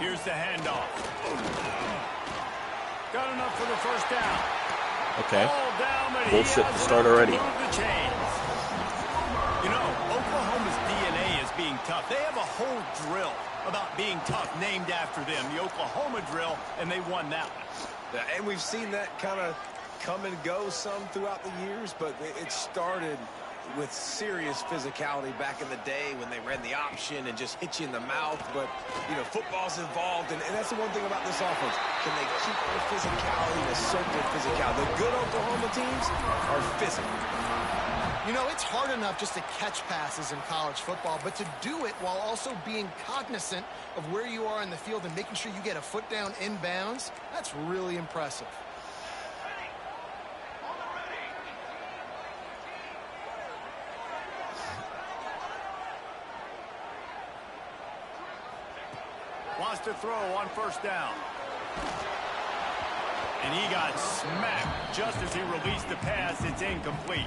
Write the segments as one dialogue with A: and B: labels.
A: Here's the handoff. Got enough for the first down.
B: Okay. Bullshit to start already.
A: You know, Oklahoma's DNA is being tough. They have a whole drill about being tough named after them, the Oklahoma drill, and they won that one.
C: And we've seen that kind of come and go some throughout the years, but it started with serious physicality back in the day when they ran the option and just hit you in the mouth. But, you know, football's involved, and that's the one thing about this offense. Can they keep their physicality and assert their physicality? The good Oklahoma teams are physical.
D: You know, it's hard enough just to catch passes in college football, but to do it while also being cognizant of where you are in the field and making sure you get a foot down inbounds, that's really impressive.
A: Wants to throw on first down. And he got smacked just as he released the pass. It's incomplete.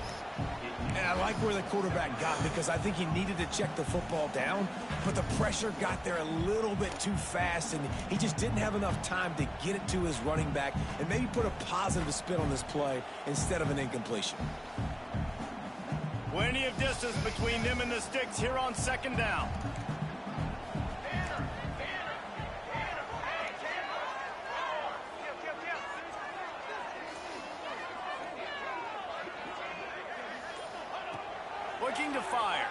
C: And I like where the quarterback got, because I think he needed to check the football down, but the pressure got there a little bit too fast, and he just didn't have enough time to get it to his running back and maybe put a positive spin on this play instead of an incompletion.
A: Plenty of distance between them and the sticks here on second down. Looking to fire.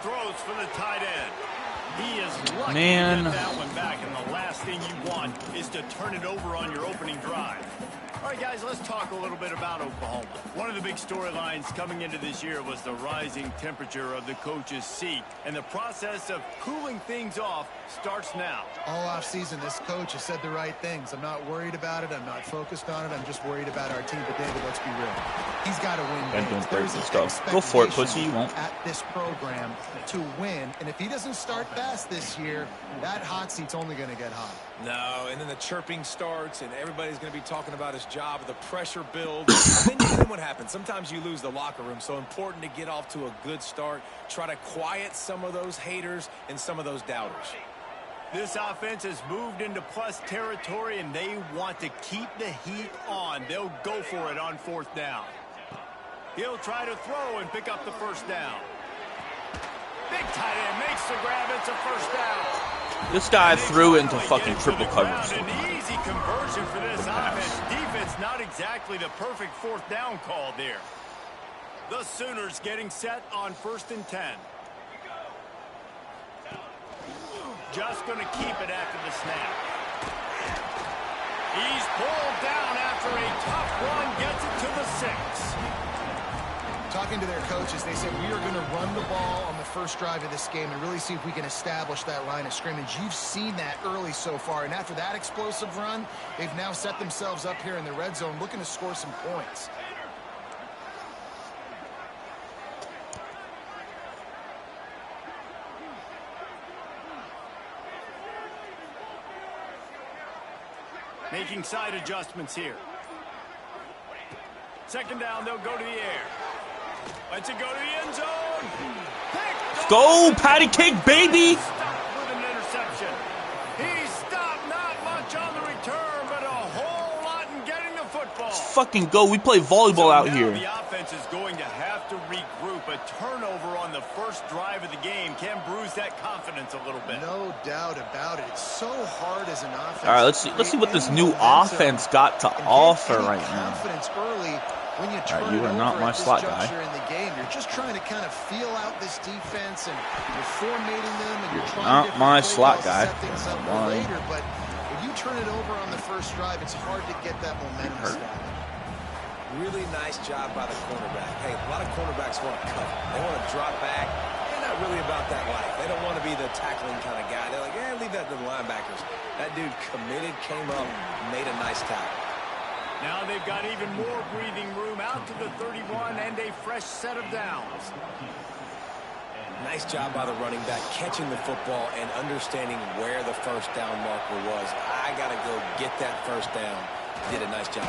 A: Throws for the tight end. He is lucky to get that one back, and the last thing you want is to turn it over on your opening drive. All right, guys, let's talk a little bit about Oklahoma. One of the big storylines coming into this year was the rising temperature of the coach's seat, and the process of cooling things off starts now.
D: All offseason, this coach has said the right things. I'm not worried about it. I'm not focused on it. I'm just worried about our team. But, David, let's be real. He's got to win games. There's an expectation
B: go for it, pussy. You won't.
D: At this program to win, and if he doesn't start fast this year, that hot seat's only going to get hot.
C: No, and then the chirping starts, and everybody's going to be talking about his job. The pressure builds. And then what happens? Sometimes you lose the locker room, so important to get off to a good start. Try to quiet some of those haters and some of those doubters.
A: This offense has moved into plus territory, and they want to keep the heat on. They'll go for it on fourth down. He'll try to throw and pick up the first down. Big tight end makes the grab. It's a first down.
B: This guy threw into fucking triple coverage.
A: An easy conversion for this offense. Defense not exactly the perfect fourth down call there. The Sooners getting set on 1st and 10. Just going to keep it after the snap. He's pulled down after a tough run, gets it to the 6.
D: Talking to their coaches, they said, we are going to run the ball on the first drive of this game and really see if we can establish that line of scrimmage. You've seen that early so far, and after that explosive run, they've now set themselves up here in the red zone looking to score some points.
A: Making side adjustments here. Second down, they'll go to the air. Let's it go to the end zone.
B: Let's go, patty cake, baby.
A: Stopped with an interception. He stopped not much on the return, but a whole lot in getting the football.
B: Let's fucking go. We play volleyball out here.
A: The offense is going to have to regroup. A turnover on the first drive of the game can bruise that confidence a little bit.
D: No doubt about it. It's so hard as an offense.
B: All right, let's see what this new offense got to offer right now.
D: Confidence early. When you turn
B: you are not my slot guy.
D: In the game, you're just trying to kind of feel out this defense, and you're formatting them, and you're trying
B: not my slot guy.
D: Set things up for later. But if you turn it over on the first drive, it's hard to get that momentum started.
C: Really nice job by the cornerback. Hey, a lot of cornerbacks want to cut. They want to drop back. They're not really about that life. They don't want to be the tackling kind of guy. They're like, yeah, leave that to the linebackers. That dude committed, came up, made a nice tackle.
A: Now they've got even more breathing room out to the 31 and a fresh set of downs.
C: Nice job by the running back, catching the football and understanding where the first down marker was. I got to go get that first down. Did a nice job.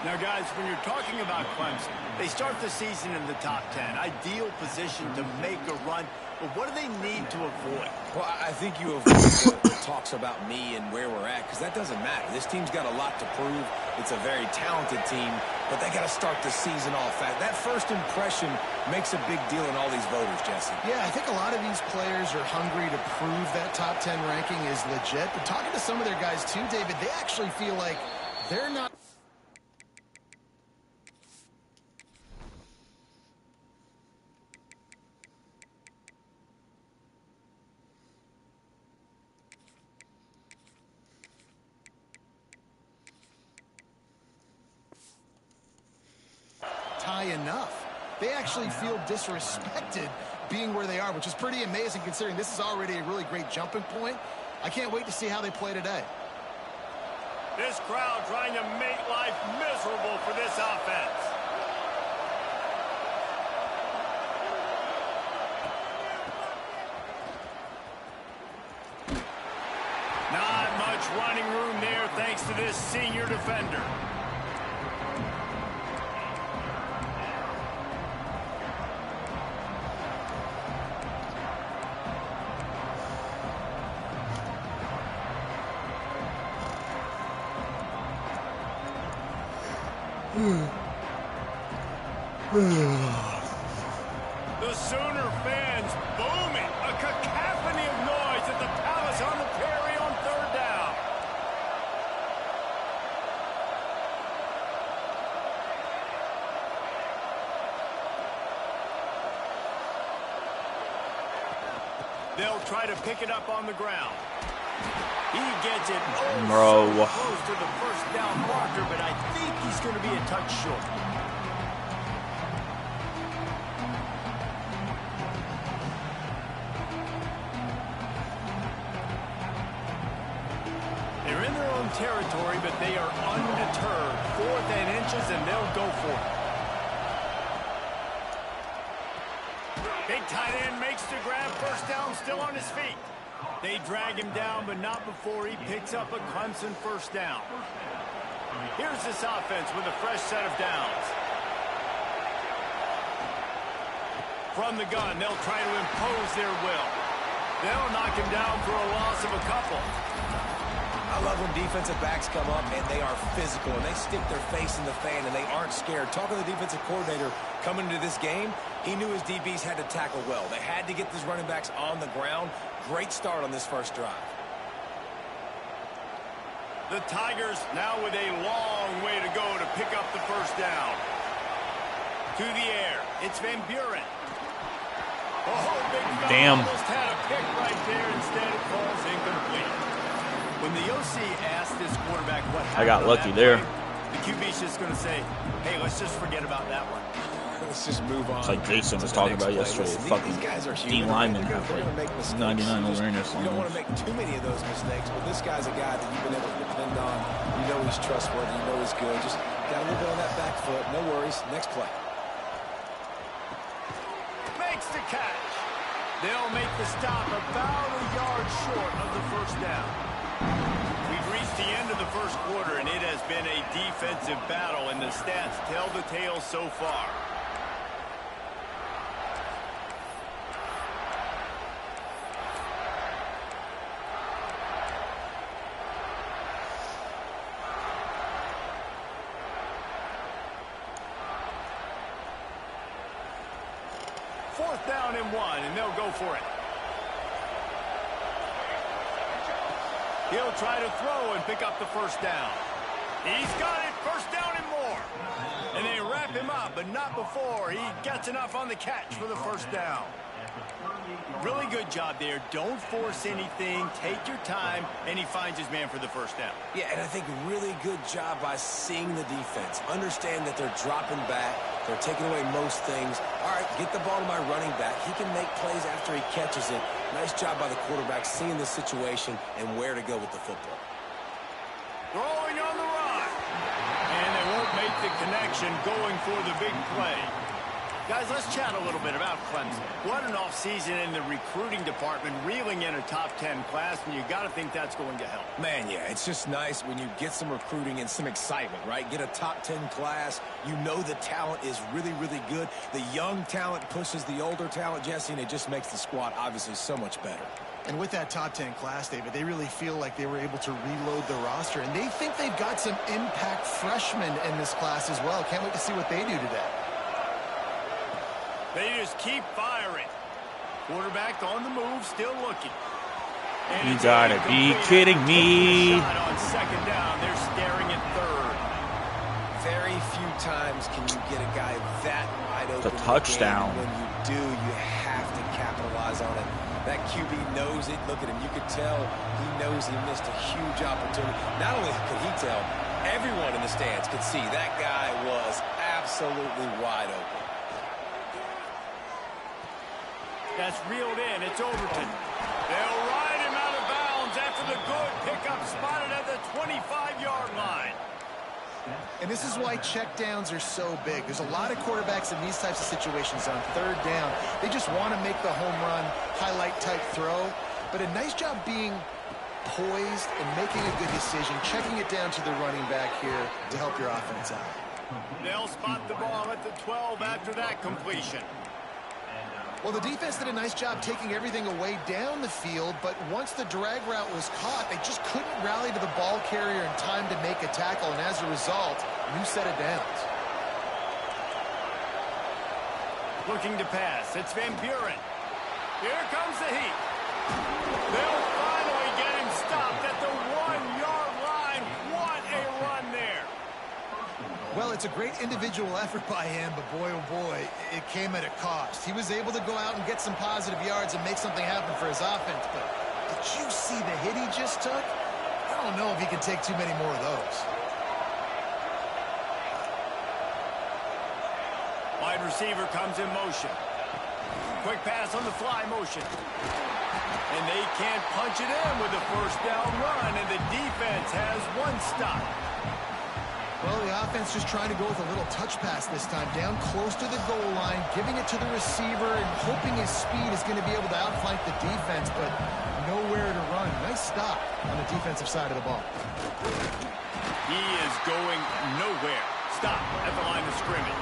A: Now, guys, when you're talking about Clemson, they start the season in the top 10. Ideal position to make a run. But what do they need to avoid?
C: Well, I think you avoid the talks about me and where we're at, because that doesn't matter. This team's got a lot to prove. It's a very talented team, but they got to start the season off fast. That first impression makes a big deal in all these voters, Jesse.
D: Yeah, I think a lot of these players are hungry to prove that top 10 ranking is legit. But talking to some of their guys too, David, they actually feel like they're not. Enough. They actually feel disrespected being where they are, which is pretty amazing considering this is already a really great jumping point. I can't wait to see how they play today.
A: This crowd trying to make life miserable for this offense. Not much running room there thanks to this senior defender. The Sooner fans booming. A cacophony of noise at the Palace on the Prairie on third down. They'll try to pick it up on the ground. He gets it so close to the first down marker, but I think he's going to be a touch short. They're in their own territory, but they are undeterred. 4th and inches, and they'll go for it. Big tight end makes the grab. First down, still on his feet. They drag him down, but not before he picks up a Clemson first down. Here's this offense with a fresh set of downs. From the gun, they'll try to impose their will. They'll knock him down for a loss of a couple.
C: I love when defensive backs come up and they are physical and they stick their face in the fan and they aren't scared. Talking to the defensive coordinator coming into this game, he knew his DBs had to tackle well. They had to get these running backs on the ground. Great start on this first drive.
A: The Tigers now with a long way to go to pick up the first down. To the air, it's Van Buren. Oh, big fella.
B: Damn.
A: Almost had a pick right there. Instead, it falls incomplete. When the OC asked this quarterback what happened,
B: I got lucky there.
A: The QB's just going to say, hey, let's just forget about that one.
C: Let's just move on.
B: It's like Jason was talking about yesterday. Fucking D lineman have like 99 awareness.
C: You don't want to make too many of those mistakes, but this guy's a guy that you've been able to depend on. You know he's trustworthy. You know he's good. Just got a little bit on that back foot. No worries. Next play.
A: Makes the catch. They'll make the stop about a yard short of the first down. We've reached the end of the first quarter, and it has been a defensive battle, and the stats tell the tale so far. Fourth down and 1, and they'll go for it. He'll try to throw and pick up the first down. He's got it, first down and more. And they wrap him up, but not before he gets enough on the catch for the first down. Really good job there. Don't force anything. Take your time, and he finds his man for the first down.
C: Yeah, and I think really good job by seeing the defense. Understand that they're dropping back. They're taking away most things. All right, get the ball to my running back. He can make plays after he catches it. Nice job by the quarterback seeing the situation and where to go with the football.
A: Throwing on the run. And they won't make the connection going for the big play. Guys, let's chat a little bit about Clemson. What an offseason in the recruiting department, reeling in a top 10 class, and you got to think that's going to help.
C: Man, yeah, it's just nice when you get some recruiting and some excitement, right? Get a top 10 class. You know the talent is really, really good. The young talent pushes the older talent, Jesse, and it just makes the squad obviously so much better.
D: And with that top 10 class, David, they really feel like they were able to reload the roster, and they think they've got some impact freshmen in this class as well. Can't wait to see what they do today.
A: They just keep firing. Quarterback on the move, still looking. And
B: you gotta be kidding me.
A: Shot on second down. They're staring at third.
C: Very few times can you get a guy that wide open.
B: It's a touchdown.
C: When you do, you have to capitalize on it. That QB knows it. Look at him. You could tell he knows he missed a huge opportunity. Not only could he tell, everyone in the stands could see that guy was absolutely wide open.
A: That's reeled in. It's Overton. They'll ride him out of bounds after the good pickup spotted at the 25-yard line.
D: And this is why checkdowns are so big. There's a lot of quarterbacks in these types of situations on third down. They just want to make the home run, highlight-type throw. But a nice job being poised and making a good decision, checking it down to the running back here to help your offense out.
A: They'll spot the ball at the 12 after that completion.
D: Well, the defense did a nice job taking everything away down the field, but once the drag route was caught, they just couldn't rally to the ball carrier in time to make a tackle, and as a result, new set of downs.
A: Looking to pass. It's Van Buren. Here comes the heat. They'll finally get him stopped at the 1-yard line. What a run there.
D: Well, it's a great individual effort by him, but boy, oh boy, it came at a cost. He was able to go out and get some positive yards and make something happen for his offense, but did you see the hit he just took? I don't know if he can take too many more of those.
A: Wide receiver comes in motion. Quick pass on the fly motion. And they can't punch it in with a first down run, and the defense has one stop.
D: Well, the offense just trying to go with a little touch pass this time, down close to the goal line, giving it to the receiver and hoping his speed is going to be able to outflank the defense, but nowhere to run. Nice stop on the defensive side of the ball.
A: He is going nowhere. Stop at the line of scrimmage.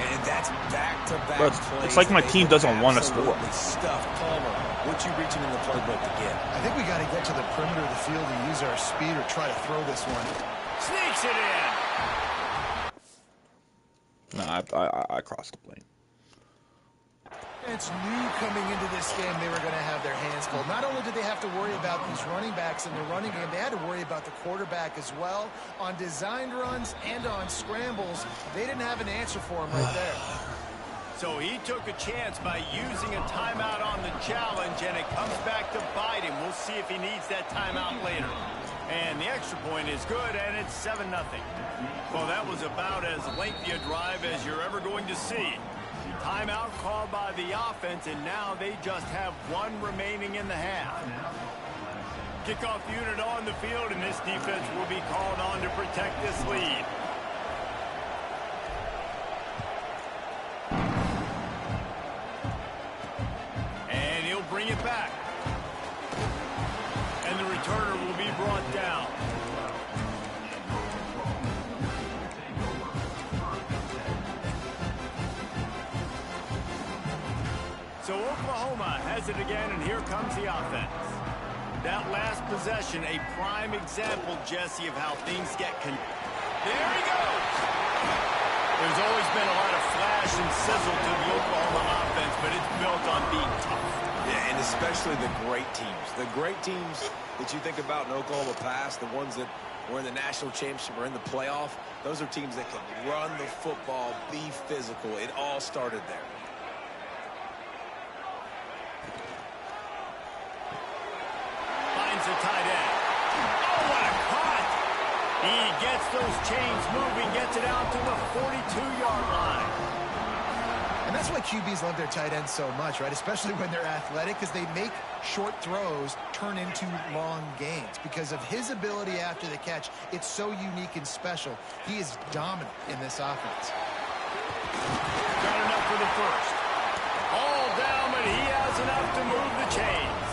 C: And that's back-to-back plays.
B: It's like my team doesn't want to score.
C: Stuff. Palmer, what you reaching in the playbook to get?
D: I think we got to get to the perimeter of the field and use our speed or try to throw this one.
A: Sneaks it in.
B: No, I crossed the plane.
D: It's new coming into this game. They were going to have their hands full. Not only did they have to worry about these running backs in the running game, they had to worry about the quarterback as well. On designed runs and on scrambles, they didn't have an answer for him right there.
A: So he took a chance by using a timeout on the challenge, and it comes back to bite him. We'll see if he needs that timeout later. And the extra point is good, and it's 7-0. Well, that was about as lengthy a drive as you're ever going to see. Timeout called by the offense, and now they just have one remaining in the half. Kickoff unit on the field, and this defense will be called on to protect this lead. And he'll bring it back. And the returner will be brought down. So Oklahoma has it again, and here comes the offense. That last possession, a prime example, Jesse, of how things get There he goes! There's always been a lot of flash and sizzle to the Oklahoma offense, but it's built on being tough.
C: Yeah, and especially the great teams. The great teams that you think about in Oklahoma past, the ones that were in the national championship or in the playoff, those are teams that can run the football, be physical. It all started there.
A: Finds the tight end. Oh, what a cut! He gets those chains moving, gets it out to the 42-yard line.
D: And that's why QBs love their tight ends so much, right? Especially when they're athletic, because they make short throws turn into long gains. Because of his ability after the catch, it's so unique and special. He is dominant in this offense.
A: Got enough for the first. All down, but he has enough to move the chains.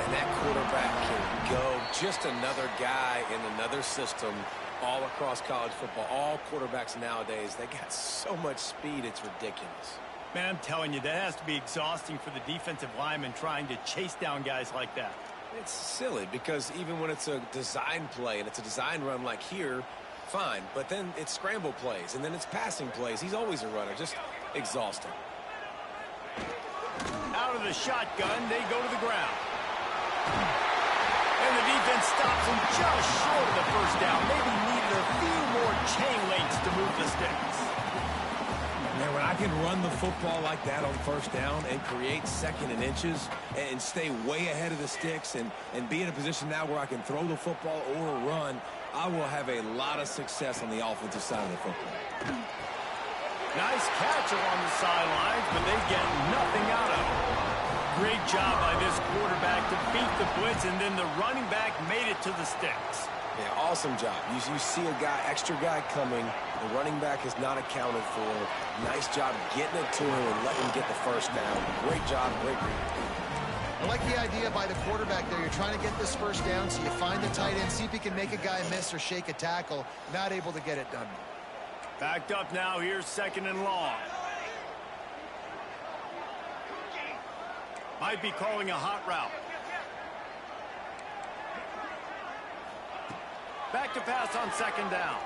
C: And that quarterback can go. Just another guy in another system all across college football. All quarterbacks nowadays, they got so much speed, it's ridiculous.
A: Man, I'm telling you, that has to be exhausting for the defensive lineman trying to chase down guys like that.
C: It's silly because even when it's a design play and it's a design run like here, fine. But then it's scramble plays and then it's passing plays. He's always a runner. Just exhausting.
A: Out of the shotgun, they go to the ground. And the defense stops him just short of the first down. Maybe needed a few more chain links to move the sticks.
C: Man, when I can run the football like that on first down and create second and inches and stay way ahead of the sticks and be in a position now where I can throw the football or run, I will have a lot of success on the offensive side of the football.
A: Nice catch along the sidelines, but they get nothing out of it. Great job by this quarterback to beat the blitz, and then the running back made it to the sticks.
C: Yeah, awesome job. You see a guy, extra guy coming. The running back is not accounted for. Nice job getting it to him and letting him get the first down. Great job, great read.
D: I like the idea by the quarterback there. You're trying to get this first down, so you find the tight end, see if he can make a guy miss or shake a tackle. Not able to get it done.
A: Backed up now, here's second and long. Might be calling a hot route. Back to pass on second down.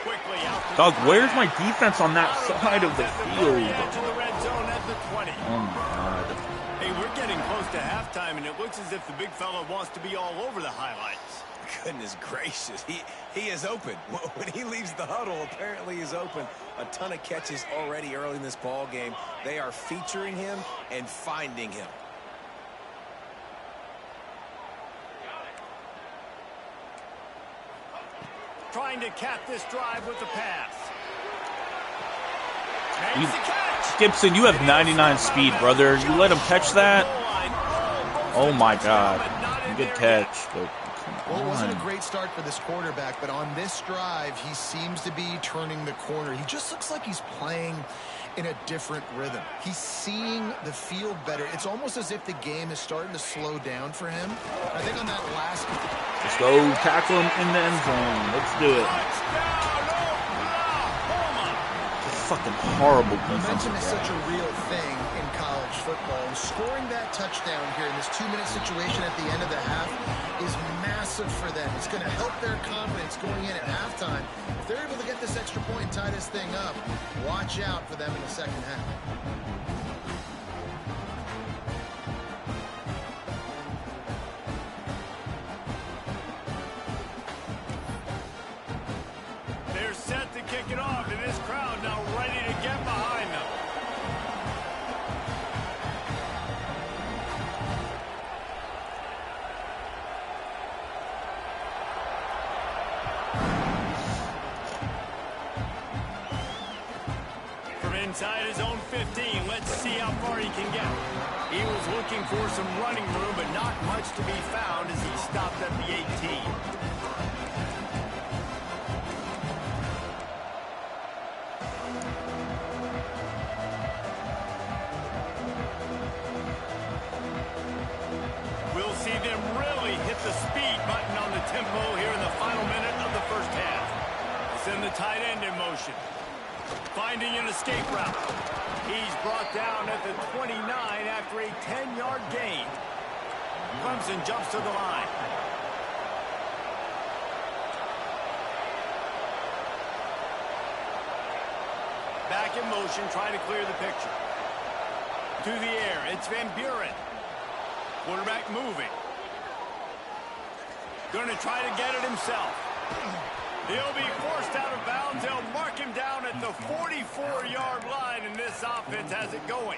A: Quickly out.
B: Doug, where's my defense on that side of the field?
A: To the red zone at the 20.
B: Oh my God.
A: Hey, we're getting close to halftime, and it looks as if the big fella wants to be all over the highlights.
C: Goodness gracious, he is open. When he leaves the huddle, apparently he's open. A ton of catches already early in this ball game. They are featuring him and finding him.
A: Trying to cap this drive with the pass. Makes the catch.
B: Gibson, you have 99 speed, brother. You let him catch that? Oh my God. Good catch, but
D: well, it wasn't a great start for this quarterback, but on this drive, he seems to be turning the corner. He just looks like he's playing in a different rhythm. He's seeing the field better. It's almost as if the game is starting to slow down for him. I think on that last...
B: Let's go tackle him in the end zone. Let's do it. Fucking horrible defense.
D: Momentum is such a real thing in college football, and scoring that touchdown here in this 2-minute situation at the end of the half is massive for them. It's going to help their confidence going in at halftime. If they're able to get this extra point and tie this thing up, watch out for them in the second half.
A: They're set to kick it off, and this crowd now ready to get behind them. From inside his own 15, let's see how far he can get. He was looking for some running room, but not much to be found as he stopped at the 18. We'll see them really hit the speed button on the tempo here in the final minute of the first half. We'll send the tight end in motion. Finding an escape route. He's brought down at the 29 after a 10-yard gain. Clemson jumps to the line. Back in motion, trying to clear the picture. To the air, it's Van Buren. Quarterback moving. Going to try to get it himself. He'll be forced out of bounds. They'll mark him down at the 44-yard line, and this offense has it going.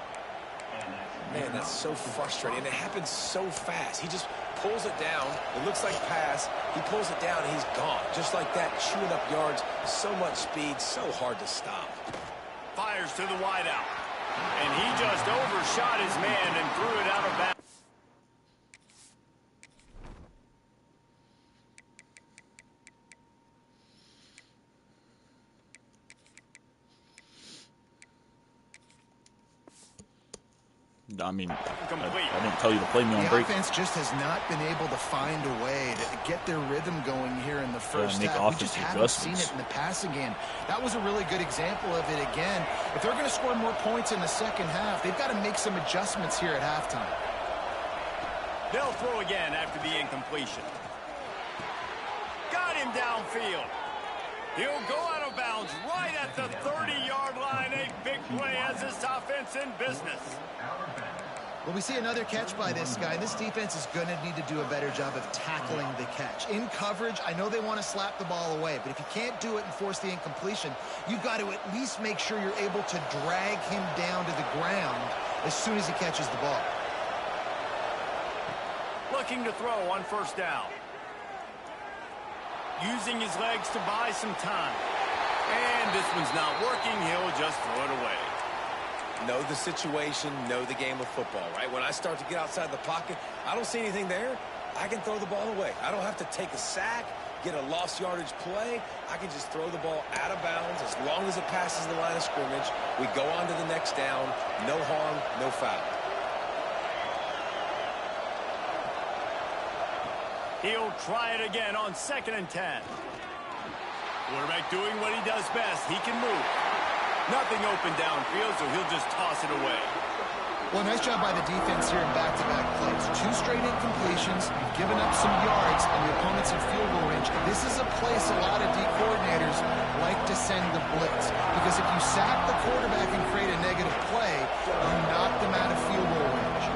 C: Man, that's so frustrating. And it happens so fast. He just pulls it down. It looks like pass. He pulls it down, and he's gone. Just like that, chewing up yards. So much speed, so hard to stop.
A: Fires to the wideout. And he just overshot his man and threw it out of bounds.
B: I mean, I didn't tell you to play me on break.
D: The offense just has not been able to find a way to get their rhythm going here in the first half. We just haven't seen it in the passing game. That was a really good example of it again. If they're going to score more points in the second half, they've got to make some adjustments here at halftime.
A: They'll throw again after the incompletion. Got him downfield. He'll go out of bounds right at the 30-yard line. A big play as this offense in business.
D: Well, we see another catch by this guy. This defense is going to need to do a better job of tackling the catch. In coverage, I know they want to slap the ball away, but if you can't do it and force the incompletion, you've got to at least make sure you're able to drag him down to the ground as soon as he catches the ball.
A: Looking to throw on first down. Using his legs to buy some time. And this one's not working. He'll just throw it away.
C: Know the situation, know the game of football, right? When I start to get outside the pocket, I don't see anything there. I can throw the ball away. I don't have to take a sack, get a lost yardage play. I can just throw the ball out of bounds as long as it passes the line of scrimmage. We go on to the next down. No harm, no foul.
A: He'll try it again on 2nd and 10. Quarterback doing what he does best. He can move. Nothing open downfield, so he'll just toss it away.
D: Well, nice job by the defense here in back-to-back plays. 2 straight incompletions. You've given up some yards, and the opponent's in field goal range. This is a place a lot of D coordinators like to send the blitz. Because if you sack the quarterback and create a negative play, you knock them out of field goal range.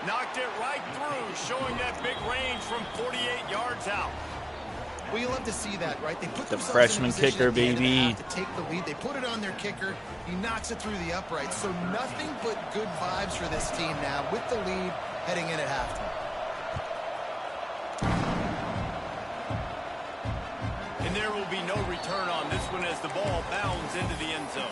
A: Knocked it right through, showing that big range from 48 yards out.
D: Well, you love to see that, right? They put
B: the freshman kicker, baby.
D: To take the lead. They put it on their kicker. He knocks it through the uprights. So nothing but good vibes for this team now with the lead heading in at halftime.
A: And there will be no return on this one as the ball bounds into the end zone.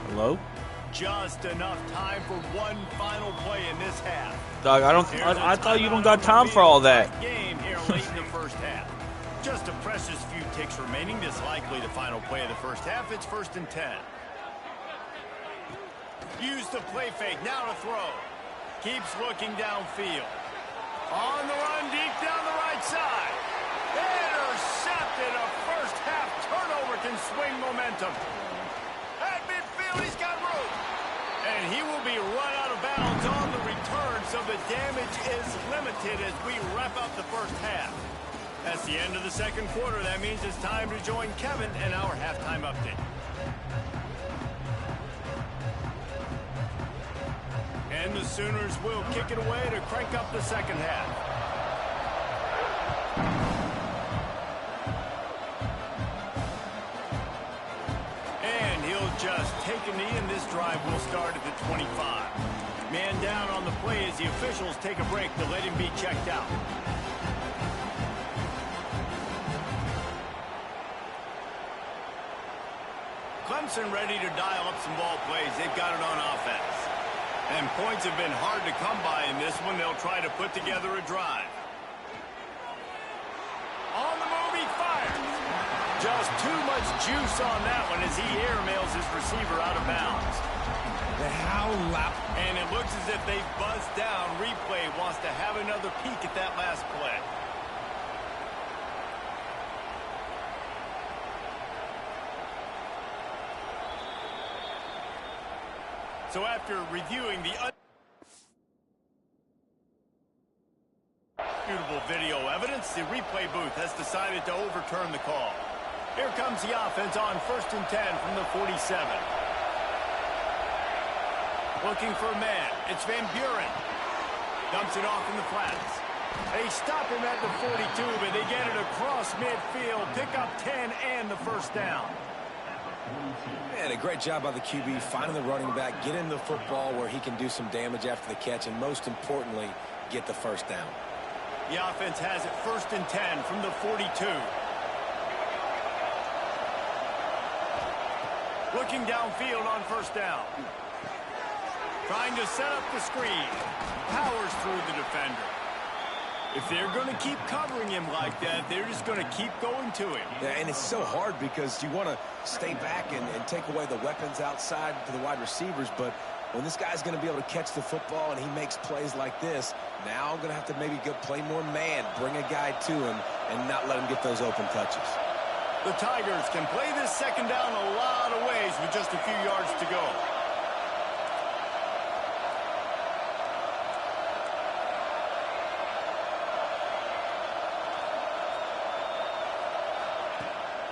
B: Hello?
A: Just enough time for one final play in this half.
B: Dog, I thought you don't got time for all that.
A: Game here late in the first half. Just a precious few ticks remaining. This likely the final play of the first half. It's 1st and 10. Use the play fake. Now to throw. Keeps looking downfield. On the run, deep down the right side. Intercepted. A first half turnover can swing momentum. At midfield, he's got room. And he will be run out of bounds on the return, so the damage is limited as we wrap up the first half. That's the end of the second quarter. That means it's time to join Kevin and our halftime update. And the Sooners will kick it away to crank up the second half. Just take a knee, and this drive will start at the 25. Man down on the play as the officials take a break to let him be checked out. Clemson ready to dial up some ball plays. They've got it on offense. And points have been hard to come by in this one. They'll try to put together a drive. On the move, he fires. Just too much juice on that one as he airmails his receiver out of bounds.
C: How loud.
A: And it looks as if they buzzed down. Replay wants to have another peek at that last play. So after reviewing the undisputable video evidence, the replay booth has decided to overturn the call. Here comes the offense on 1st and 10 from the 47. Looking for a man. It's Van Buren. Dumps it off in the flats. They stop him at the 42, but they get it across midfield. Pick up 10 and the first down.
C: And a great job by the QB finding the running back, getting the football where he can do some damage after the catch, and most importantly, get the first down.
A: The offense has it 1st and 10 from the 42. Looking downfield on 1st down. Trying to set up the screen. Powers through the defender. If they're going to keep covering him like that, they're just going to keep going to him.
C: Yeah, and it's so hard because you want to stay back and take away the weapons outside to the wide receivers, but when this guy's going to be able to catch the football and he makes plays like this, now I'm going to have to maybe go play more man, bring a guy to him, and not let him get those open touches.
A: The Tigers can play this 2nd down a lot of ways with just a few yards to go.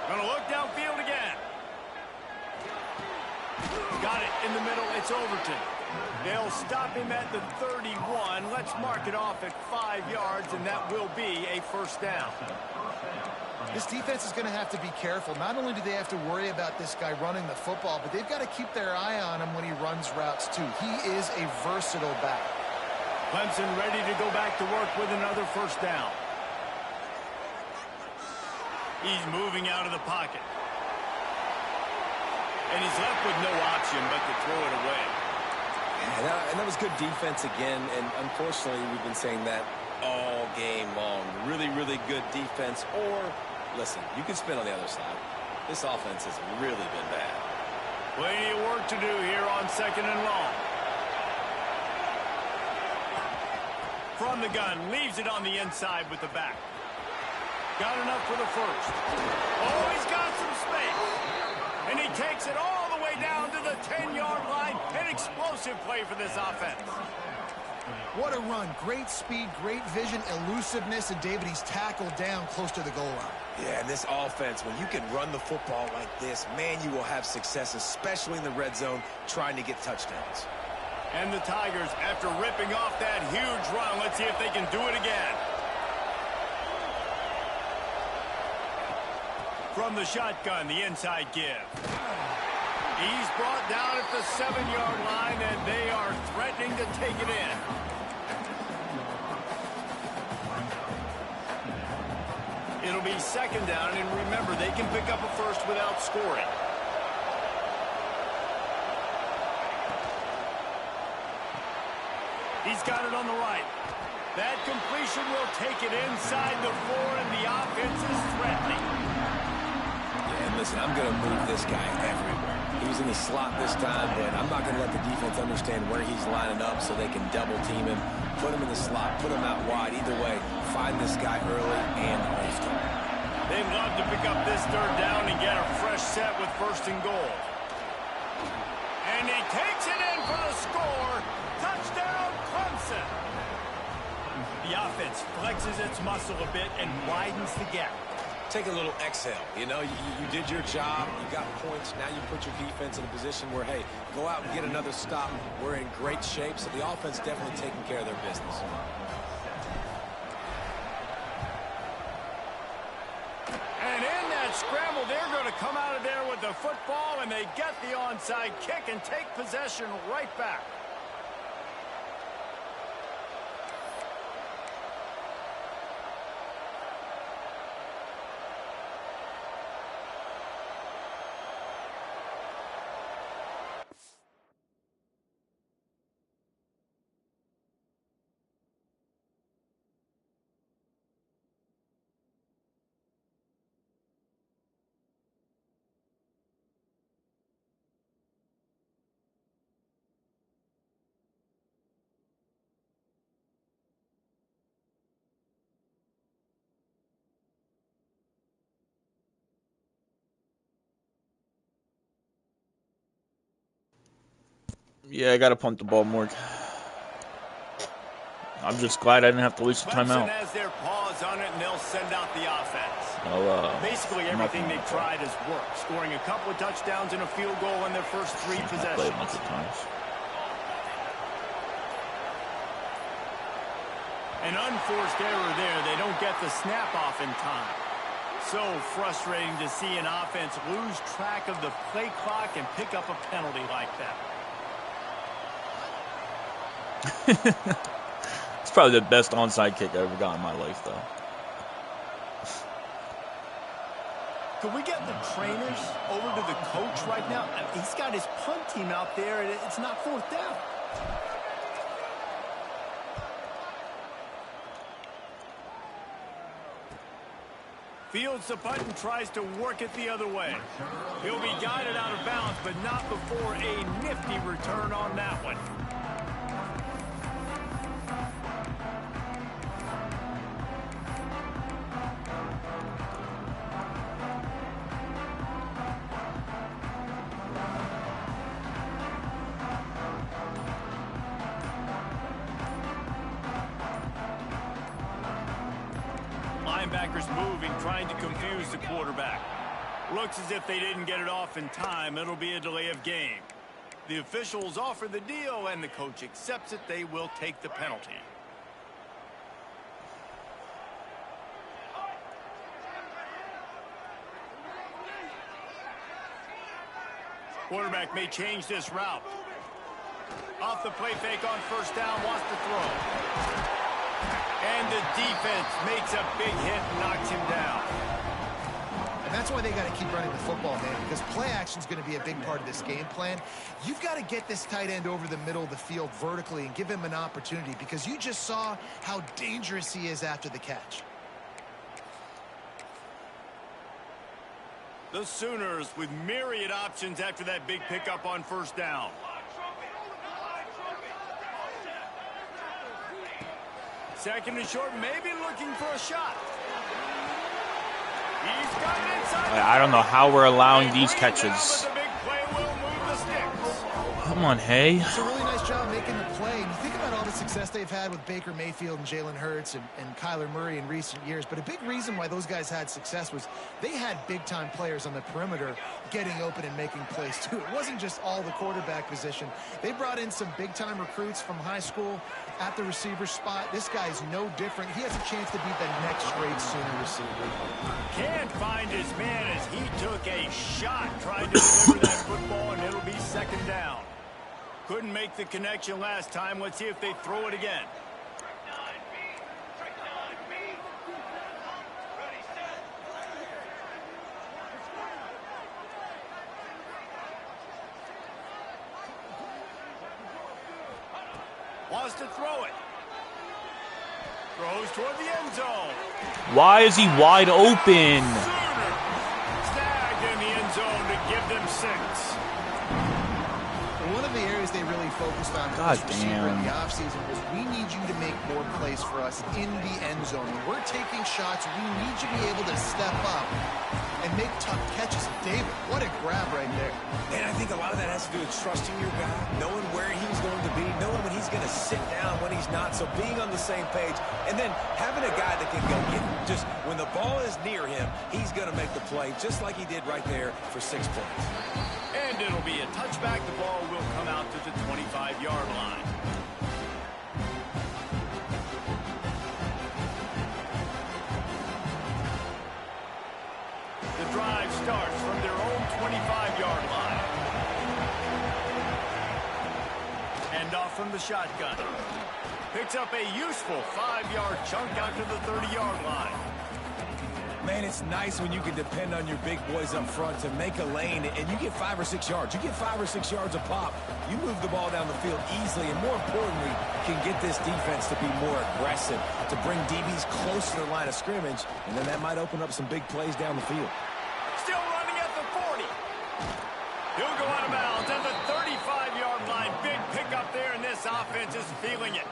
A: Gonna look downfield again. Got it in the middle. It's Overton. They'll stop him at the 31. Let's mark it off at 5 yards, and that will be a 1st down.
D: This defense is going to have to be careful. Not only do they have to worry about this guy running the football, but they've got to keep their eye on him when he runs routes, too. He is a versatile back.
A: Clemson ready to go back to work with another 1st down. He's moving out of the pocket. And he's left with no option but to throw it away.
C: Yeah, and that was good defense again, and unfortunately we've been saying that all game long. Really, really good defense. Or, listen, you can spin on the other side. This offense has really been bad.
A: Plenty of work to do here on 2nd and long. From the gun, leaves it on the inside with the back. Got enough for the 1st. Oh, he's got some space. And he takes it all the way down to the 10-yard line. An explosive play for this offense.
D: What a run. Great speed, great vision, elusiveness, and David, he's tackled down close to the goal line.
C: Yeah, and this offense, when you can run the football like this, man, you will have success, especially in the red zone, trying to get touchdowns.
A: And the Tigers, after ripping off that huge run, let's see if they can do it again. From the shotgun, the inside give. He's brought down at the 7-yard line, and they are threatening to take it in. It'll be 2nd down, and remember, they can pick up a 1st without scoring. He's got it on the right. That completion will take it inside the 4, and the offense is threatening.
C: Listen, I'm going to move this guy everywhere. He's in the slot this time, but I'm not going to let the defense understand where he's lining up so they can double team him, put him in the slot, put him out wide. Either way, find this guy early and often.
A: They'd love to pick up this 3rd down and get a fresh set with 1st and goal. And he takes it in for the score. Touchdown, Clemson. The offense flexes its muscle a bit and widens the gap.
C: Take a little exhale. You know, you did your job. You got points. Now you put your defense in a position where, hey, go out and get another stop. We're in great shape, so the offense definitely taking care of their business.
A: And in that scramble, they're going to come out of there with the football, and they get the onside kick and take possession right back.
B: Yeah, I got to punt the ball, Morg. I'm just glad I didn't have to waste the timeout.
A: Clemson has their paws on it, and they'll send out the offense. Basically, everything they've tried has worked, scoring a couple of touchdowns and a field goal in their first 3 possessions.
B: Played a bunch of times.
A: An unforced error there. They don't get the snap off in time. So frustrating to see an offense lose track of the play clock and pick up a penalty like that.
B: It's probably the best onside kick I ever got in my life, though.
A: Could we get the trainers over to the coach right now? I mean, he's got his punt team out there, and it's not fourth down. Fields the punt and tries to work it the other way. He'll be guided out of bounds, but not before a nifty return on that one. Linebackers moving, trying to confuse the quarterback. Looks as if they didn't get it off in time. It'll be a delay of game. The officials offer the deal, and the coach accepts it. They will take the penalty. Quarterback may change this route. Off the play fake on first down, wants to throw. And the defense makes a big hit and knocks him down.
D: And that's why they got to keep running the football, man, because play action is going to be a big part of this game plan. You've got to get this tight end over the middle of the field vertically and give him an opportunity, because you just saw how dangerous he is after the catch.
A: The Sooners with myriad options after that big pickup on first down. Second and short, maybe looking for a shot. He's got it inside.
B: I don't know how we're allowing these catches. Come on, Hay.
D: It's a really nice job making the play. And you think about all the success they've had with Baker Mayfield and Jalen Hurts and Kyler Murray in recent years. But a big reason why those guys had success was they had big-time players on the perimeter getting open and making plays, too. It wasn't just all the quarterback position. They brought in some big-time recruits from high school at the receiver spot. This guy's no different. He has a chance to be the next great Sooner receiver.
A: Can't find his man as he took a shot trying to deliver that football, and it'll be second down. Couldn't make the connection last time. Let's see if they throw it again. Wants to throw it. Throws toward the end zone.
B: Why is he wide open?
A: Snagged in the end zone to give them 6.
D: One of the areas they really focused on
B: God
D: this receiver in
B: damn.
D: the offseason was, we need you to make more plays for us in the end zone. When we're taking shots, we need you to be able to step up and make tough catches. David, what a grab right there.
C: And I think a lot of that has to do with trusting your guy, knowing where he's going to be, knowing when he's going to sit down, when he's not. So being on the same page, and then having a guy that can go get him. Just when the ball is near him, he's going to make the play, just like he did right there for 6 points.
A: And it'll be a touchback. The ball will come out to the 25-yard line. The drive starts from their own 25-yard line. And off from the shotgun. Picks up a useful 5-yard chunk out to the 30-yard line.
C: Man, it's nice when you can depend on your big boys up front to make a lane, and you get 5 or 6 yards. You get 5 or 6 yards a pop. You move the ball down the field easily, and more importantly, can get this defense to be more aggressive, to bring DBs close to the line of scrimmage, and then that might open up some big plays down the field.
A: Still running at the 40. He'll go out of bounds at the 35-yard line. Big pickup there, and this offense is feeling it.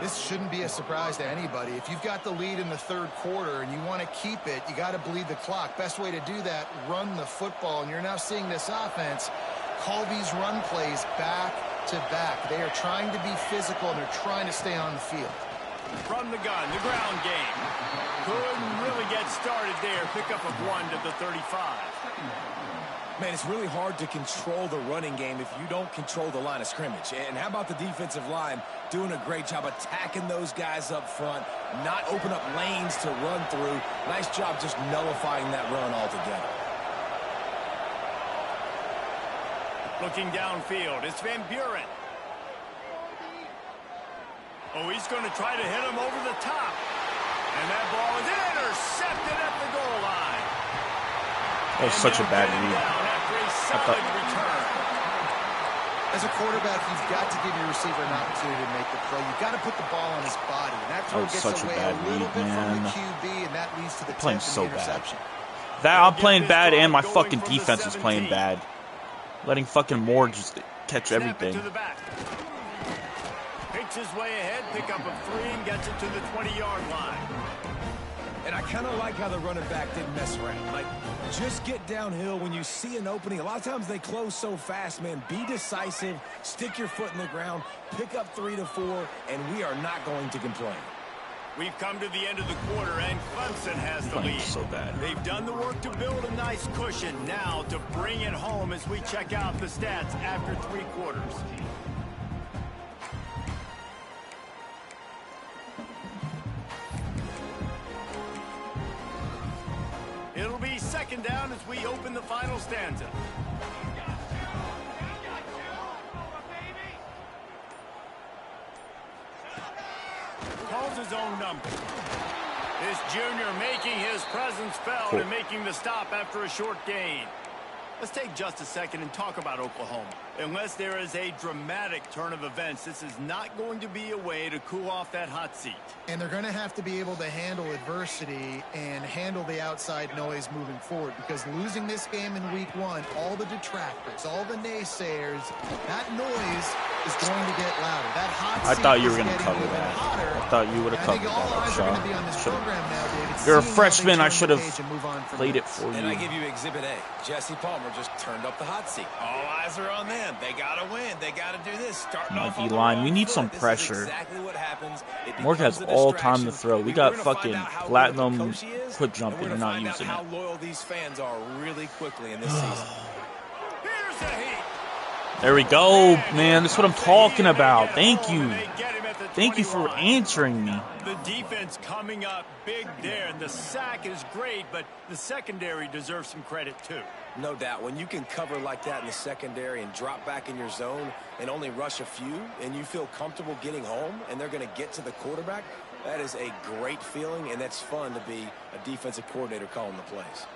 D: This shouldn't be a surprise to anybody. If you've got the lead in the third quarter and you want to keep it, you got to bleed the clock. Best way to do that, run the football. And you're now seeing this offense call these run plays back to back. They are trying to be physical, and they're trying to stay on the field.
A: From the gun, the ground game. Couldn't really get started there. Pickup of 1 to the 35.
C: Man, it's really hard to control the running game if you don't control the line of scrimmage. And how about the defensive line doing a great job attacking those guys up front, not open up lanes to run through. Nice job just nullifying that run altogether.
A: Looking downfield, it's Van Buren. Oh, he's going to try to hit him over the top. And that ball is intercepted at the goal line.
B: That was such a bad read.
D: As a quarterback, you've got to give your receiver an opportunity to make the play. You've got to put the ball on his body. And that throw gets away a little bit from the QB, and that leads to the
B: playing so
D: interception.
B: Bad. I'm playing bad, and my fucking defense is playing bad. Letting fucking Morg just catch everything.
A: Picks his way ahead, pick up a 3, and gets it to the 20-yard line.
C: And I kind of like how the running back didn't mess around. Like, just get downhill when you see an opening. A lot of times they close so fast, man. Be decisive, stick your foot in the ground, pick up 3 to 4, and we are not going to complain.
A: We've come to the end of the quarter, and Clemson has the lead.
B: So bad.
A: They've done the work to build a nice cushion. Now to bring it home as we check out the stats after 3 quarters. It'll be second down as we open the final stanza. Calls his own number. This junior making his presence felt and making the stop after a short gain. Let's take just a second and talk about Oklahoma. Unless there is a dramatic turn of events, this is not going to be a way to cool off that hot seat.
D: And they're going to have to be able to handle adversity and handle the outside noise moving forward, because losing this game in week 1, all the detractors, all the naysayers, that noise is going to get louder. That hot seat
B: I thought you were going to
D: getting
B: cover
D: even
B: that.
D: hotter.
B: I thought you would have covered
D: I think all eyes are going to be on this
B: that.
D: program now, David.
B: You're a
D: Seeing how they
B: freshman. I
D: turn
B: should
D: the
B: have
D: page and move on from
B: played
D: there.
B: it for you.
C: And I give you Exhibit A. Jesse Palmer just turned up the hot seat. All eyes are on them. They got to win. They got to do this. Starting off on the
B: line.
C: wrong
B: We need
C: foot.
B: some
C: This is
B: pressure.
C: exactly what happens.
B: Morg has all time to throw. We got fucking platinum quick
C: and
B: jumping
C: we're
B: and
C: gonna
B: not
C: find out
B: using
C: how
B: it.
C: loyal these fans are really quickly in this season.
A: Here's the heat.
B: There we go, man. That's what I'm talking about. Thank you. Thank you for answering me.
A: The defense coming up big there, and the sack is great, but the secondary deserves some credit too.
C: No doubt. When you can cover like that in the secondary and drop back in your zone and only rush a few, and you feel comfortable getting home, and they're going to get to the quarterback, that is a great feeling, and that's fun to be a defensive coordinator calling the plays.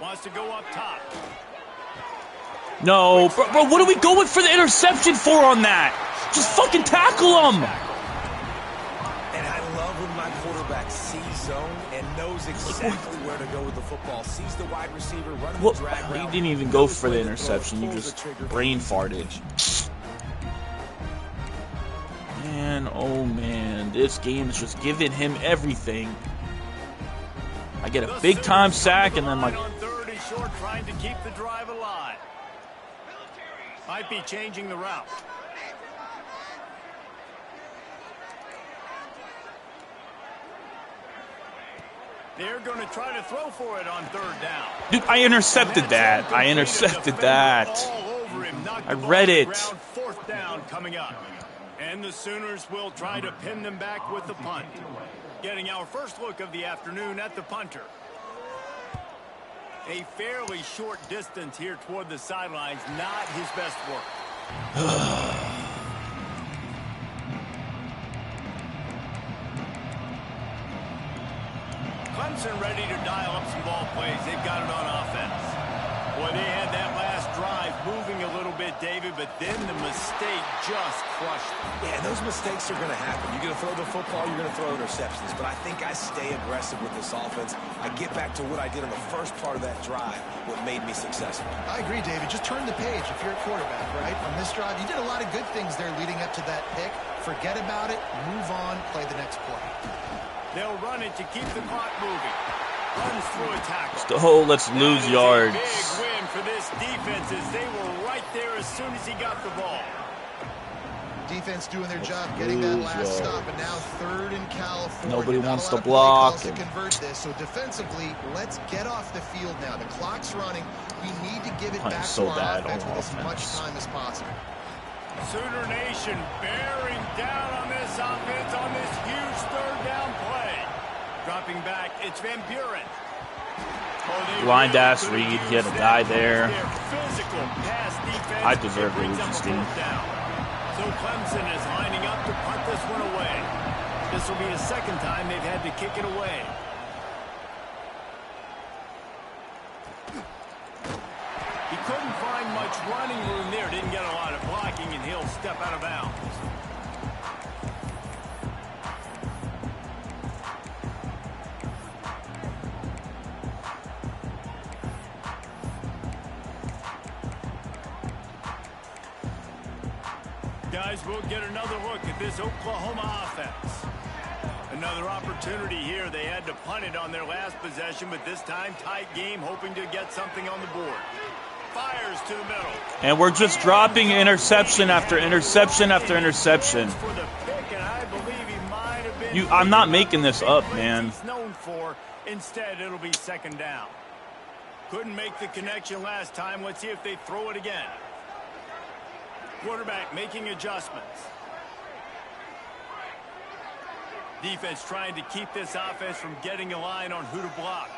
A: Wants to go up top.
B: No, bro, what are we going for the interception for on that? Just fucking tackle him.
C: And I love when my quarterback sees zone and knows exactly where to go with the football. Sees the wide receiver running the drag route.
B: You didn't even go for the interception. You just brain farted. Man, oh man, this game is just giving him everything. I get a big time sack and then like.
A: On third and short, trying to keep the drive alive. Might be changing the route. They're going to try to throw for it on third down.
B: Dude, I intercepted that. I intercepted that. I read it.
A: Fourth down coming up. And the Sooners will try to pin them back with the punt. Getting our first look of the afternoon at the punter. A fairly short distance here toward the sidelines, not his best work. Clemson ready to dial up some ball plays. They've got it on offense. Boy, they had that last drive moving a little bit, David, but then the mistake just crushed them.
C: Yeah, those mistakes are going to happen. You're going to throw the football, you're going to throw interceptions. But I think I stay aggressive with this offense. I get back to what I did on the first part of that drive, what made me successful.
D: I agree, David. Just turn the page if you're a quarterback, right? On this drive, you did a lot of good things there leading up to that pick. Forget about it, move on, play the next play.
A: They'll run it to keep the clock moving. Runs through a tackle.
B: Oh, let's lose yards.
A: Big win for this defense as they were right there as soon as he got the ball.
D: defense doing their job, getting that last stop, and now 3rd in California.
B: Nobody
D: Not
B: wants
D: a
B: to
D: lot of play
B: block.
D: calls to convert this. So defensively, let's get off the field now. The clock's running. We need to give it back to our offense with as much time as possible.
A: Sooner Nation bearing down on this offense on this huge 3rd down play. Dropping back, it's Van Buren.
B: Blind ass read. He had a guy there. I deserve to lose this game.
A: So Clemson is lining up to punt this one away. This will be the 2nd time they've had to kick it away. He couldn't find much running room there. Didn't get a lot of blocking, and he'll step out of bounds. Guys, we'll get another look at this Oklahoma offense. Another opportunity here. They had to punt it on their last possession, but this time tight game, hoping to get something on the board. Fires to the middle.
B: And we're just dropping interception after interception after interception. I'm not making this up, man.
A: He's known for. Instead, it'll be 2nd down. Couldn't make the connection last time. Let's see if they throw it again. Quarterback making adjustments. Defense trying to keep this offense from getting a line on who to block.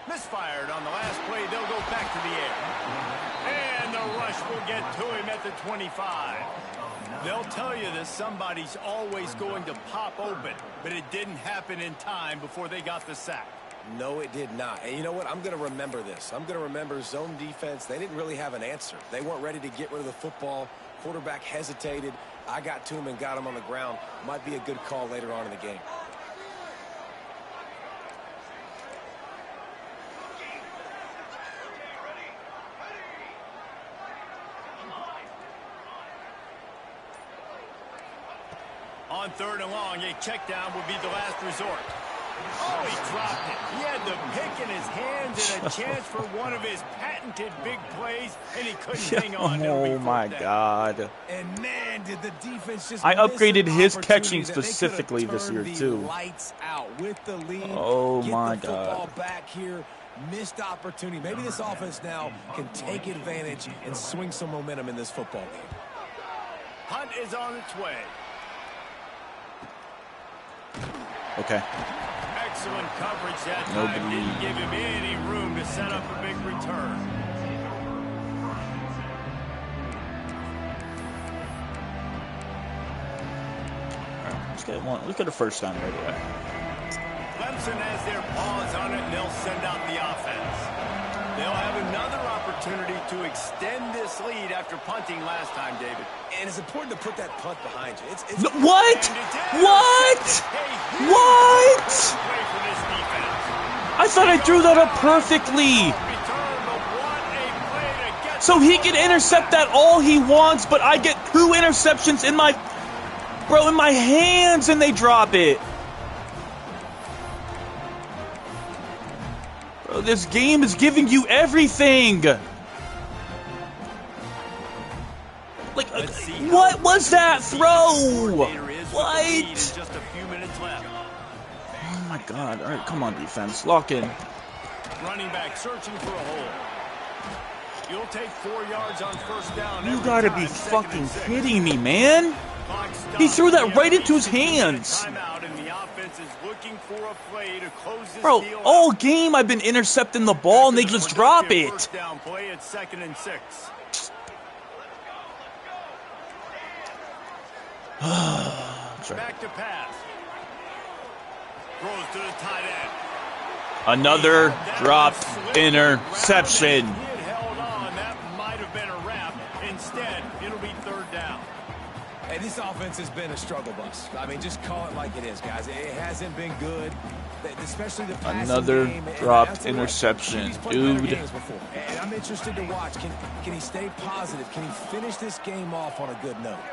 A: Misfired on the last play. They'll go back to the air. And the rush will get to him at the 25. They'll tell you that somebody's always going to pop open, but it didn't happen in time before they got the sack.
C: No, it did not. And you know what? I'm going to remember this. I'm going to remember zone defense. They didn't really have an answer. They weren't ready to get rid of the football. Quarterback hesitated. I got to him and got him on the ground. Might be a good call later on in the game.
A: On 3rd and long, a check down would be the last resort. Oh, he dropped it. He had the pick in his hands and a chance for one of his patented big plays, and he couldn't hang on.
B: Oh, my God.
C: And, man, did the defense just
B: I upgraded his catching specifically this year, too.
C: Lights out with the lead.
B: Oh, my
C: God. Get the football back here. Missed opportunity. Maybe this offense now can take advantage and swing some momentum in this football game.
A: Hunt is on its way.
B: Okay.
A: Excellent coverage that time. Didn't give him any room to set up a big return.
B: All right, let's get one. Let's get a 1st down right away.
A: Clemson has their paws on it, and they'll send out the offense. They'll have another opportunity to extend this lead after punting last time, David.
C: And it's important to put that punt behind you.
B: What? What? What? I thought I threw that up perfectly. So he can intercept that all he wants, but I get 2 interceptions in my hands, and they drop it. Bro, this game is giving you everything. Like, what was that throw? What?
A: Just a few minutes left.
B: Oh my God! All right, come on, defense, lock in.
A: Running back searching for a hole. You'll take 4 yards on 1st down.
B: You gotta be fucking kidding me, man! He threw that right into his hands. Bro, all game I've been intercepting the ball and they just drop it.
A: Down play at 2nd and 6. Back to pass. Throws to the tight end.
B: Another dropped interception.
A: He had held on. That might have been a wrap. Instead, it'll be 3rd down.
C: Hey, this offense has been a struggle bus. I mean, just call it like it is, guys. It hasn't been good, especially the passing
B: Another
C: game.
B: dropped interception, dude.
C: And I'm interested to watch. Can he stay positive? Can he finish this game off on a good note?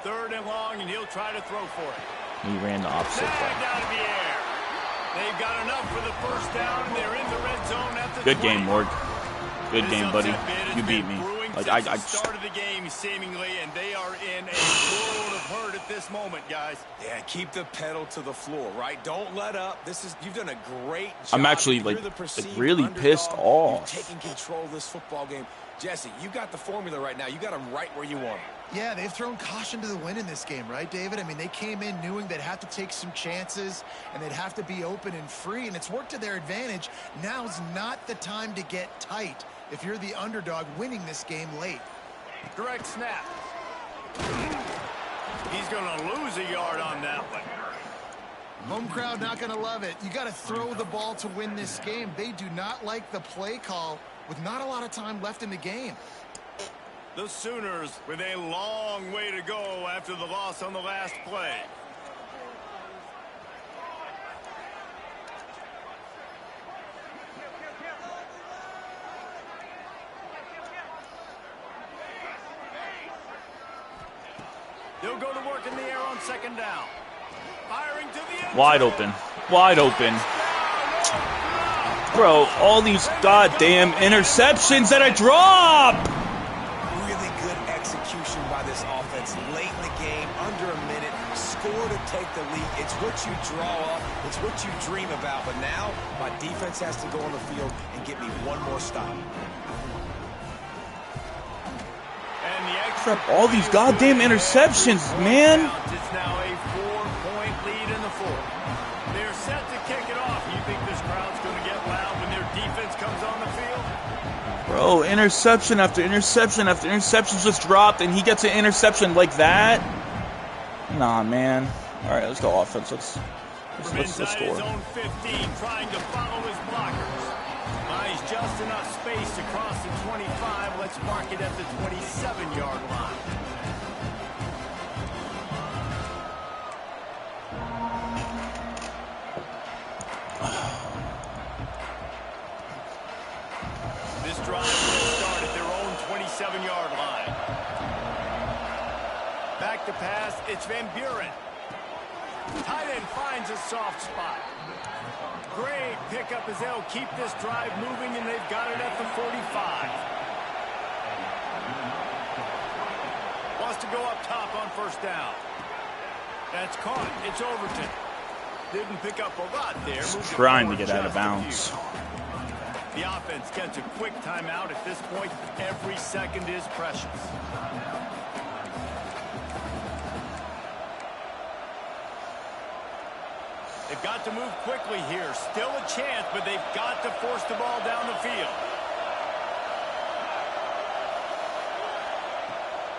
A: 3rd and long, and he'll try to throw for it.
B: He ran the opposite way.
A: Out of the air. They've got enough for the first down, and they're in the red zone at the
B: Good
A: 20.
B: game, Morg. Good game, buddy. You beat me. Like I
A: started the game seemingly, and they are in a world of hurt at this moment, guys.
C: Yeah, keep the pedal to the floor, right? Don't let up. You've done a great job.
B: I'm actually like really pissed off.
C: You're taking control of this football game. Jesse, you got the formula right now. You got them right where you want them.
D: Yeah, they've thrown caution to the wind in this game, right, David? I mean, they came in knowing they'd have to take some chances and they'd have to be open and free, and it's worked to their advantage. Now's not the time to get tight if you're the underdog winning this game late.
A: Direct snap. He's going to lose a yard on that one.
D: Home crowd not going to love it. You got to throw the ball to win this game. They do not like the play call with not a lot of time left in the game.
A: The Sooners with a long way to go after the loss on the last play. They'll go to work in the air on second down. Firing to the end.
B: Wide open. Wide open. Bro, all these goddamn interceptions that I drop.
C: Really good execution by this offense late in the game, under a minute, score to take the lead. It's what you draw up, it's what you dream about, but now my defense has to go on the field and get me one more stop.
A: And the extra
B: All these goddamn interceptions, man.
A: It's now a 4-point lead in the fourth. They're set to kick it off. You think this crowd's going to get loud when their defense comes on the field?
B: Bro, interception after interception after interception just dropped, and he gets an interception like that? Nah, man. All right, let's go offense. Let's
A: Inside his
B: score.
A: own 15, trying to follow his blockers. Buys just enough space to cross the 25. Let's mark it at the 27-yard line. This drive will start at their own 27-yard line. Back to pass, it's Van Buren. Tight end finds a soft spot. Great pickup as they'll keep this drive moving, and they've got it at the 45. Wants to go up top on first down. That's caught. It's Overton. Didn't pick up a lot there.
B: Just trying to get out of bounds.
A: The offense gets a quick timeout. At this point, every second is precious. They've got to move quickly here. Still a chance, but they've got to force the ball down the field.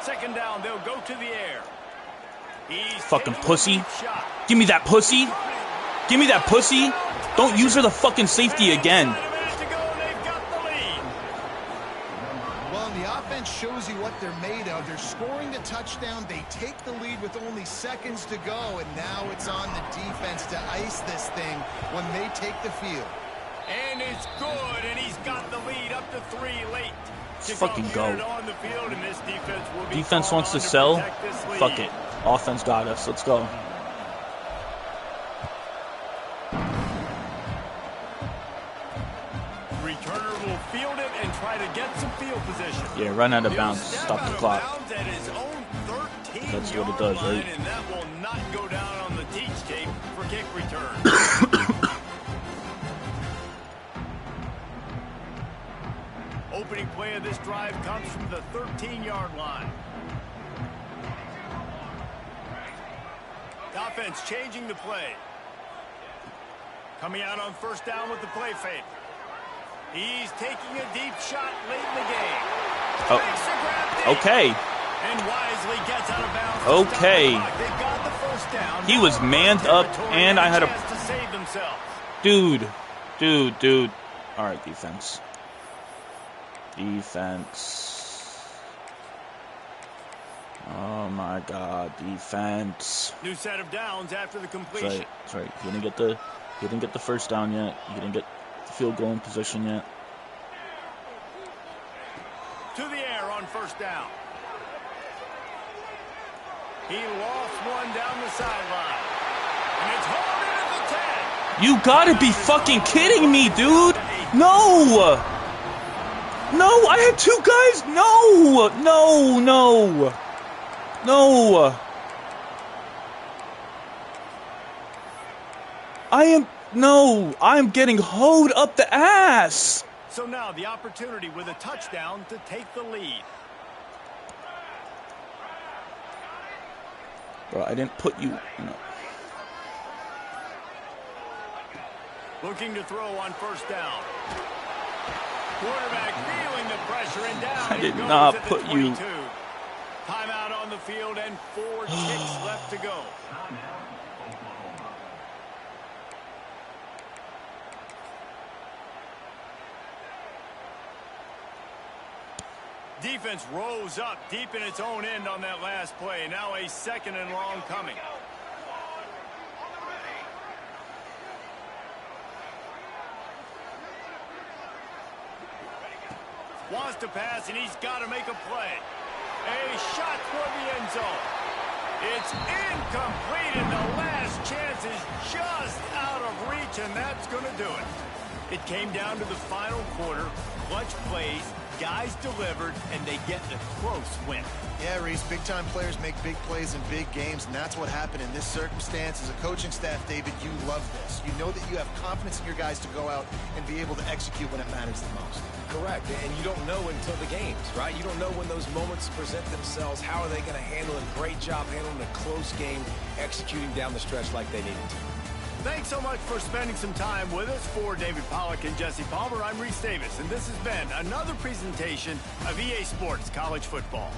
A: Second down, they'll go to the air. He's
B: Fucking
A: taking a
B: pussy.
A: deep shot.
B: Give me that pussy. Give me that pussy. Don't use her the fucking safety again.
A: Inside a minute to go, and they've got the lead.
D: Well, and the offense shows you what they're made of. They're scoring the touchdown. They take the lead with only seconds to go, and now it's on the defense to ice this thing when they take the field.
A: And it's good, and he's got the lead up to 3 late.
B: Let's fucking go.
A: On the field, and this defense will be
B: Defense wants to
A: called on
B: sell.
A: protect this lead.
B: Fuck it. Offense got us. Let's go.
A: Returner will field it and try to get some field position.
B: Yeah, run out of
A: He'll
B: bounds.
A: step
B: Stop
A: out
B: the
A: of
B: clock.
A: bounds at his own 13
B: That's what it does,
A: line,
B: right?
A: And that will not go down on the teach tape for kick return. Opening play of this drive comes from the 13-yard line. The offense changing the play. Coming out on first down with the play fake. He's taking a deep shot late in the game.
B: Oh.
A: Makes the grab deep.
B: Okay.
A: And wisely gets out of bounds. to stop
B: Okay.
A: the clock. They got the first down.
B: He was manned up, and I had a...
A: chance to save themselves.
B: Dude. All right, defense. Defense. Oh my God, defense.
A: New set of downs after the
B: That's
A: completion.
B: right. That's right. He didn't get the first down yet. He didn't get the field goal in position yet.
A: To the air on first down. He lost one down the sideline.
B: You gotta be fucking kidding me, dude! No! No, I had 2 guys! No! No, no! No! I'm getting hoed up the ass!
A: So now the opportunity with a touchdown to take the lead.
B: Bro, I didn't put you,
A: Looking to throw on first down. Quarterback feeling the pressure and down.
B: I did not put you.
A: Timeout on the field and 4 ticks left to go. Defense rose up deep in its own end on that last play. Now a 2nd and long coming. Wants to pass, and he's got to make a play. A shot toward the end zone. It's incomplete, and the last chance is just out of reach, and that's going to do it. It came down to the final quarter. Clutch plays, guys delivered, and they get the close win.
D: Yeah, Reese, big-time players make big plays in big games, and that's what happened in this circumstance. As a coaching staff, David, you love this. You know that you have confidence in your guys to go out and be able to execute when it matters the most.
C: Correct, and you don't know until the games, right? You don't know when those moments present themselves. How are they going to handle it? Great job handling a close game, executing down the stretch like they needed to.
A: Thanks so much for spending some time with us. For David Pollack and Jesse Palmer, I'm Reese Davis, and this has been another presentation of EA Sports College Football.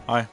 B: Hi.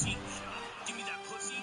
B: pussy. Give me that pussy.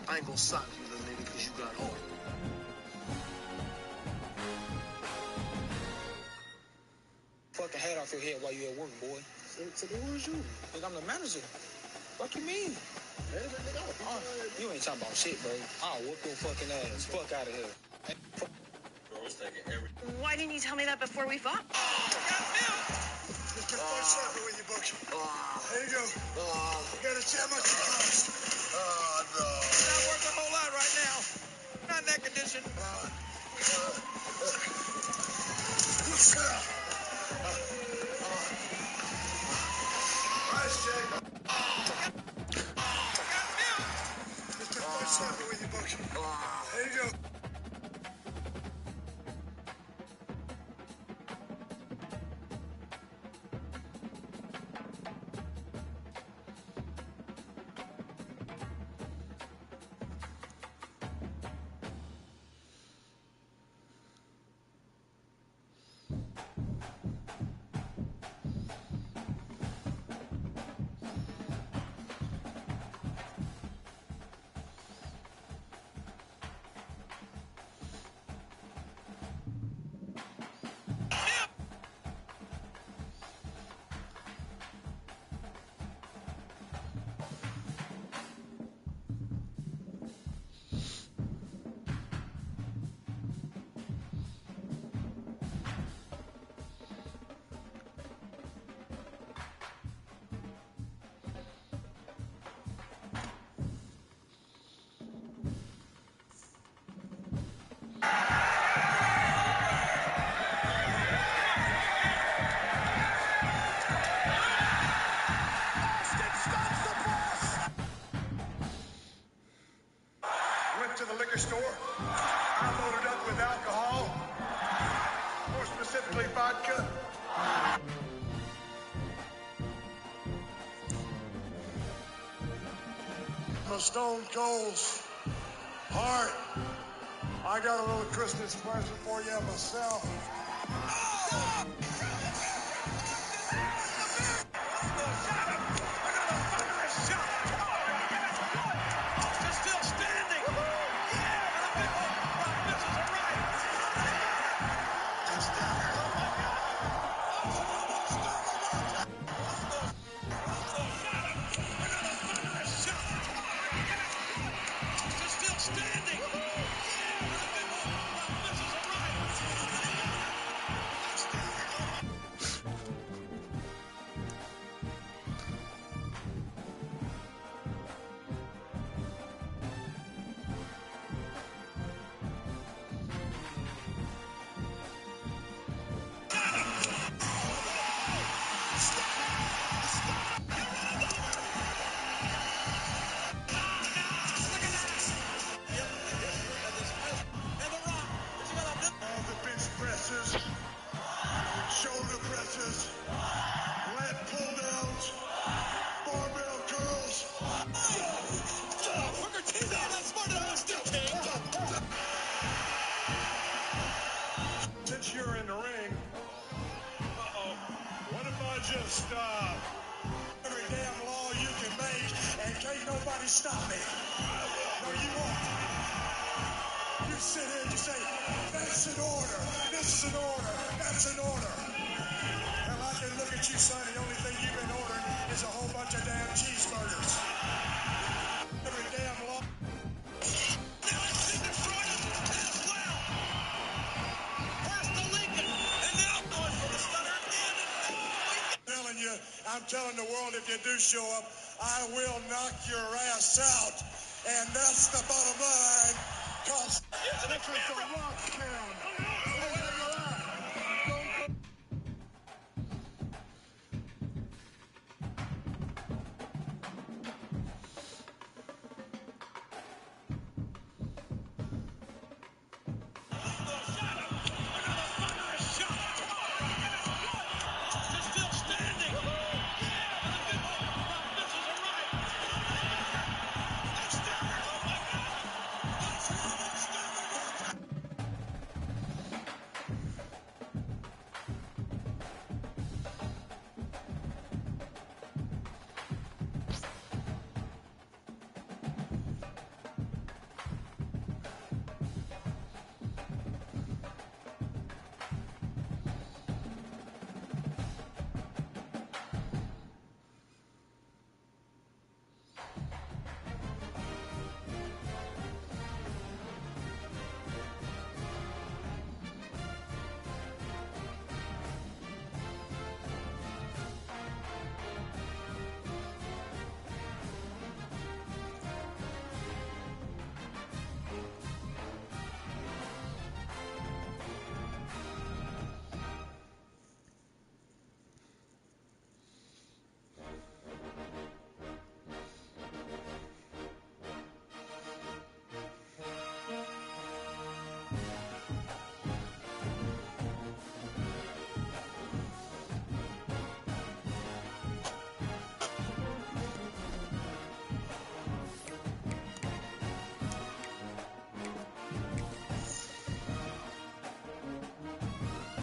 E: I ain't gonna sock you, little nigga, because you got home.
F: Fuck the hat off your head while you at work, boy.
E: So who is you?
F: Nigga, I'm the manager. Fuck you mean? You ain't talking about shit, bro. I'll whoop your fucking ass. Fuck out of here.
G: Why didn't you tell me that before we fought?
E: Mr. Ps5 B, you book. There you go. You got a jam on your cost. Oh, no.
F: Not worth a whole lot right now. Not in that condition.
E: Nice, Jake. Mr. Ps5 B, you book. There you go. Went to the liquor store. I loaded up with alcohol, more specifically vodka. I'm a Stone Cold's heart. I got a little Christmas present for you myself. Shoulder presses, lat pull downs, barbell curls. Since you're in the ring, what if I just every damn law you can make and can't nobody stop me? No, you won't. You sit here and you say, that's an order, this is an order, that's an order. Well, I can look at you, son, the only thing you've been ordering is a whole bunch of damn cheeseburgers. Every damn law. Now it's in Detroit as well. Pass to Lincoln, and now going for the stunner again. I'm telling the world, if you do show up, I will knock your ass out. And that's the bottom line. Cause this is the rock